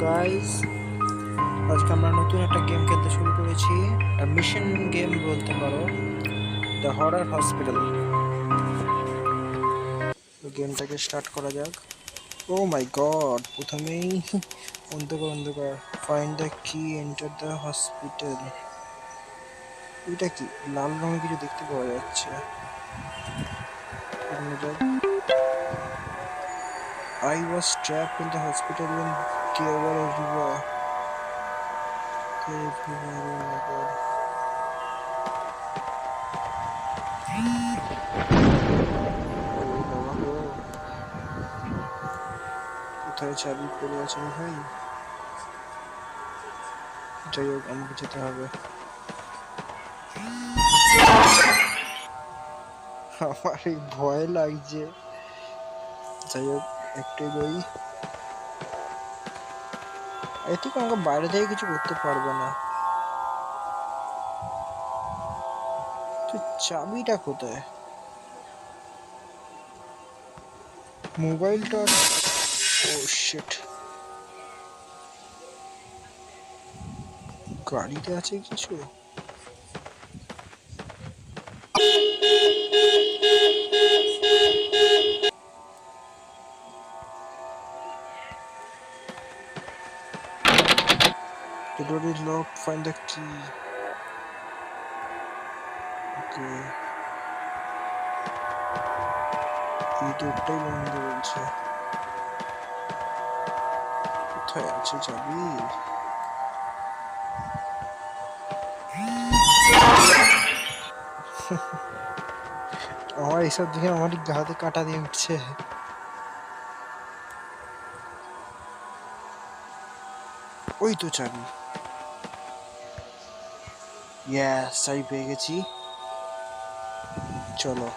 Guys, আজকে আমরা নতুন একটা গেম খেলতে শুরু করেছি। মিশন গেম বলতে পারো, দ্য হরর হসপিটাল। গেমটাকে স্টার্ট করা যাক। ও মাই গড, প্রথমেই অন্ধকার অন্ধকার। ফাইন্ড দ্য কি, এন্টার দ্য হসপিটাল। এটা কি লাল রঙের কিছু দেখতে পাওয়া যাচ্ছে? I was trapped in the hospital when there were everywhere. Oh my god. কোথায় চাবি পড়ে আছে রে ভাই? যাই হোক, আমাকে যেতে হবে। আমার এই ভয় লাগছে। যাই হোক, একটু এগোই। আই থিঙ্ক আমাকে বাইরে থেকে কিছু করতে পারবে না। তো চাবিটা কোথায়? মোবাইলটা। ও শিট, গাড়িতে আছে কিছু। The door is locked. Find the key. Okay. এই ডোরটাই বন্ধ বলছে। কোথায় আছে চাবি? আমার এইসব দিকে আমার গাতে কাটা দিয়ে উঠছে। ওই তো চাবি। ইয়েস, চাবি পেয়ে গেছি। চলো।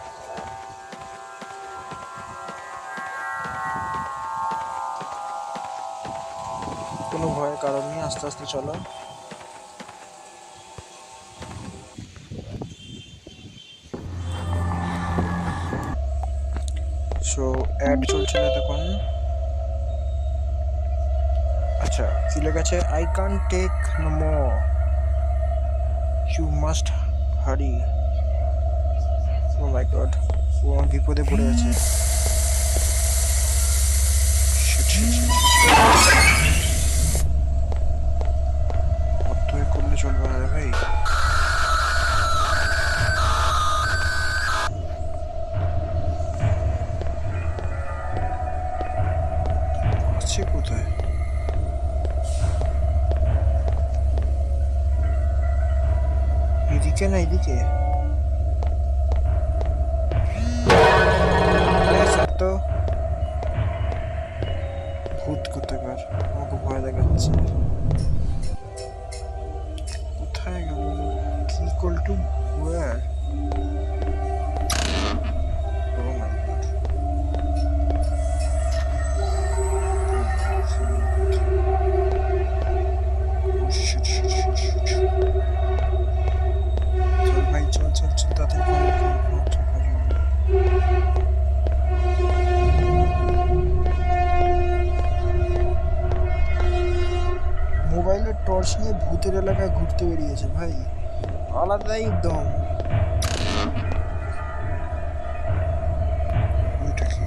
কোনো ভয়ের কারণ নেই, আস্তে আস্তে চলো। সো অ্যাড চলছিল তখন। আচ্ছা, কি লেখা আছে? I can take no more, you must hurry. Oh my god, ও বিপদে পড়ে আছে। অত্যয় করলে চলবে না রে ভাই। আছে কোথায়? এদিকে না এদিকে? তো ভূত কোথাকার, আমাকে ভয় দেখাচ্ছে। কোথায় গেল? কি ইকুয়াল টু ওয়্যার? Oh my god. Shit shit shit shit. চল ভাই, চল চল চল, তাড়াতাড়ি মোবাইলের টর্চ নিয়ে ভূতের এলাকায় ঘুরতে বেরিয়েছে ভাই, আলাদাই একদম। ওইটা কি?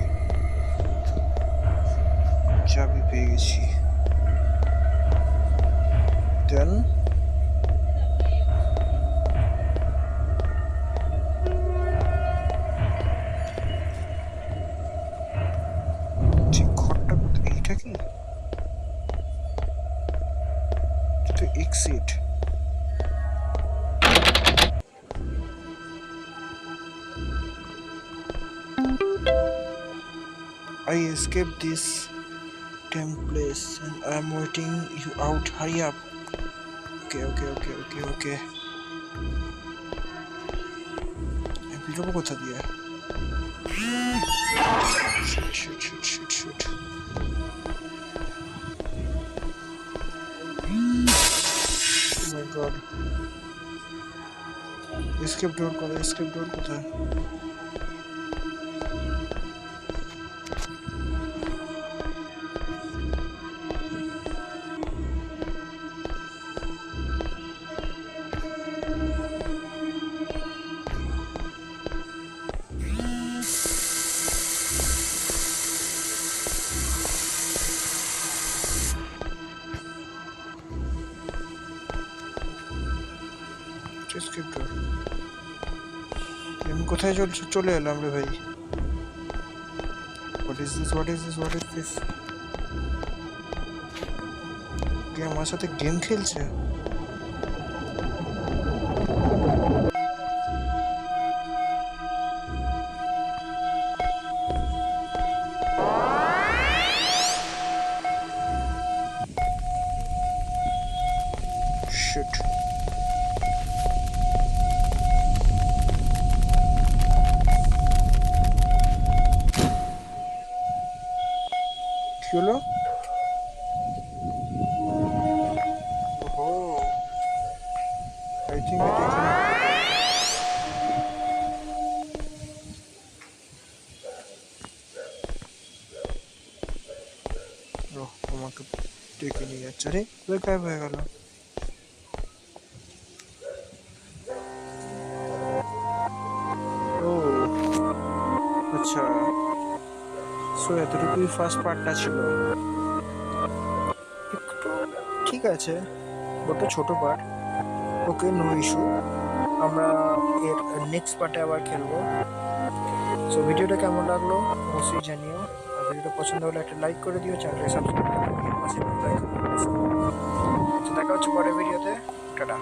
চাবি পেয়ে গেছি। দেন ঠিক ঘরটা কোথায়? এইটা কি? তো exit. I escaped this damn place and I'm waiting you out. Hurry up. Okay. বেরোবো কোথা দিয়ে? Shit. Oh my god. Escape door কোথায়? Escape door. আমি কোথায় চলে এলাম রে ভাই? What is this, what is this, what is this? কে আমার সাথে গেম খেলছে? শিট। কি হলো? ওহো, আই থিঙ্ক এটা এখানে। ওহ, আমাকে ডেকে নিয়ে যাচ্ছে। আরে কোথায় গায়েব হয়ে গেল? ও আচ্ছা, সো এতটুকুই ফার্স্ট পার্টটা ছিল। একটু ঠিক আছে, ওটা ছোট পার্ট। ওকে, নো ইস্যু। আমরা এর নেক্সট পার্টে আবার খেলবো। সো ভিডিওটা কেমন লাগলো অবশ্যই জানিও। আর ভিডিওটা পছন্দ হলে একটা লাইক করে দিও, চ্যানেলকে সাবস্ক্রাইব করে দিও, পাশে বেল আইকন প্রেস করো। তো দেখা হচ্ছে পরের ভিডিওতে। টাটা।